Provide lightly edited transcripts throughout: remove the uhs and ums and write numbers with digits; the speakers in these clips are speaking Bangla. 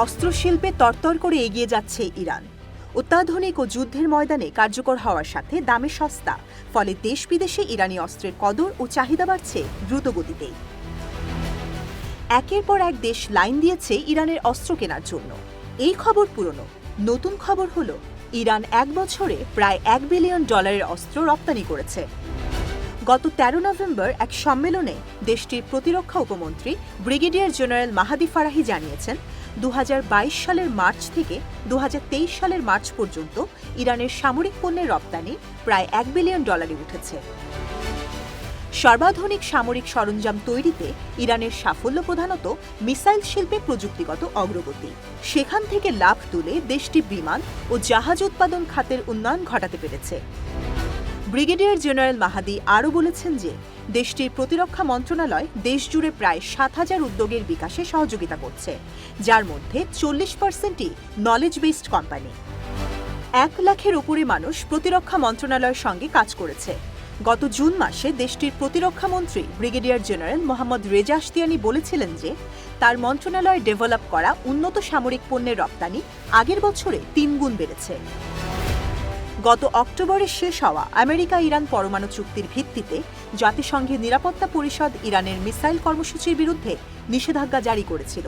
অস্ত্রশিল্পে তরতর করে এগিয়ে যাচ্ছে ইরান। অত্যাধুনিক ও যুদ্ধের ময়দানে কার্যকর হওয়ার সাথে দামে সস্তা, ফলে দেশ বিদেশে ইরানি অস্ত্রের কদর ও চাহিদা বাড়ছে দ্রুতগতিতেই। একের পর এক দেশ লাইন দিয়েছে ইরানের অস্ত্র কেনার জন্য। এই খবর পুরনো, নতুন খবর হলো ইরান এক বছরে প্রায় $1 বিলিয়ন অস্ত্র রপ্তানি করেছে। গত 13 নভেম্বর এক সম্মেলনে দেশটির প্রতিরক্ষা উপমন্ত্রী ব্রিগেডিয়ার জেনারেল মাহাদি ফারাহি জানিয়েছেন, 2022 সালের মার্চ থেকে 2023 সালের মার্চ পর্যন্ত ইরানের সামরিক পণ্যের রপ্তানি প্রায় $1 বিলিয়ন উঠেছে। সর্বাধুনিক সামরিক সরঞ্জাম তৈরিতে ইরানের সাফল্য প্রধানত মিসাইল শিল্পে প্রযুক্তিগত অগ্রগতি। সেখান থেকে লাভ তুলে দেশটি বিমান ও জাহাজ উৎপাদন খাতের উন্নয়ন ঘটাতে পেরেছে। ব্রিগেডিয়ার জেনারেল মাহাদি আরও বলেছেন যে দেশটির প্রতিরক্ষা মন্ত্রণালয় দেশজুড়ে প্রায় 7,000 উদ্যোগের বিকাশে সহযোগিতা করছে, যার মধ্যে 40%ই নলেজ বেসড কোম্পানি। 1 লাখের উপরে মানুষ প্রতিরক্ষা মন্ত্রণালয়ের সঙ্গে কাজ করেছে। গত জুন মাসে দেশটির প্রতিরক্ষা মন্ত্রী brigadier general Mohammad Reza Ashtiani বলেছিলেন যে তার মন্ত্রণালয় ডেভেলপ করা উন্নত সামরিক পণ্যের রপ্তানি আগের বছরে 3 গুণ বেড়েছে। গত অক্টোবরে শেষ হওয়া আমেরিকা ইরান পরমাণু চুক্তির ভিত্তিতে জাতিসংঘের নিরাপত্তা পরিষদ ইরানের মিসাইল কর্মসূচির বিরুদ্ধে নিষেধাজ্ঞা জারি করেছিল।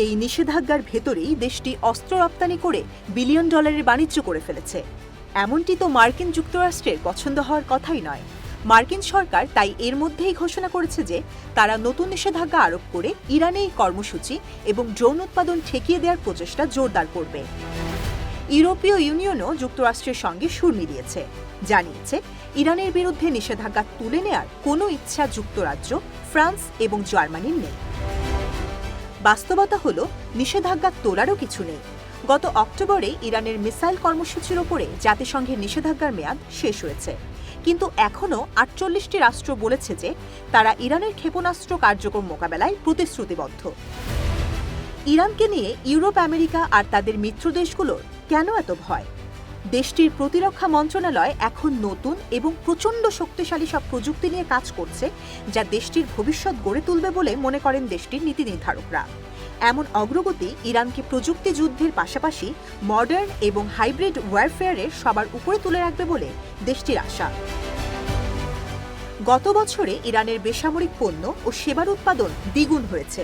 এই নিষেধাজ্ঞার ভেতরেই দেশটি অস্ত্র রপ্তানি করে $1 বিলিয়ন বাণিজ্য করে ফেলেছে। এমনটি তো মার্কিন যুক্তরাষ্ট্রের পছন্দ হওয়ার কথাই নয়। মার্কিন সরকার তাই এর মধ্যেই ঘোষণা করেছে যে তারা নতুন নিষেধাজ্ঞা আরোপ করে ইরানে এই কর্মসূচি এবং ড্রোন উৎপাদন ঠেকিয়ে দেওয়ার প্রচেষ্টা জোরদার করবে। ইউরোপীয় ইউনিয়নও যুক্তরাষ্ট্রের সঙ্গে সুর মিলিয়েছে, জানিয়েছে ইরানের বিরুদ্ধে নিষেধাজ্ঞা তুলে নেয়ার কোনো ইচ্ছা যুক্তরাজ্য, ফ্রান্স এবং জার্মানির নেই। বাস্তবতা হলো নিষেধাজ্ঞা তোলারও কিছু নেই। গত অক্টোবরে ইরানের মিসাইল কর্মসূচির ওপরে জাতিসংঘের নিষেধাজ্ঞার মেয়াদ শেষ হয়েছে, কিন্তু এখনও 48টি রাষ্ট্র বলেছে যে তারা ইরানের ক্ষেপণাস্ত্র কার্যক্রম মোকাবেলায় প্রতিশ্রুতিবদ্ধ। ইরানকে নিয়ে ইউরোপ, আমেরিকা আর তাদের মিত্র দেশগুলোর কেন এত ভয়? দেশটির প্রতিরক্ষা মন্ত্রণালয় এখন নতুন এবং প্রচণ্ড শক্তিশালী সব প্রযুক্তি নিয়ে কাজ করছে, যা দেশটির ভবিষ্যৎ গড়ে তুলবে বলে মনে করেন দেশটির নীতি নির্ধারকরা। এমন অগ্রগতি ইরানকে প্রযুক্তি যুদ্ধের পাশাপাশি মডার্ন এবং হাইব্রিড ওয়ারফেয়ারের সবার উপরে তুলে রাখবে বলে দেশটির আশা। গত বছরে ইরানের বেসামরিক পণ্য ও সেবার উৎপাদন দ্বিগুণ হয়েছে।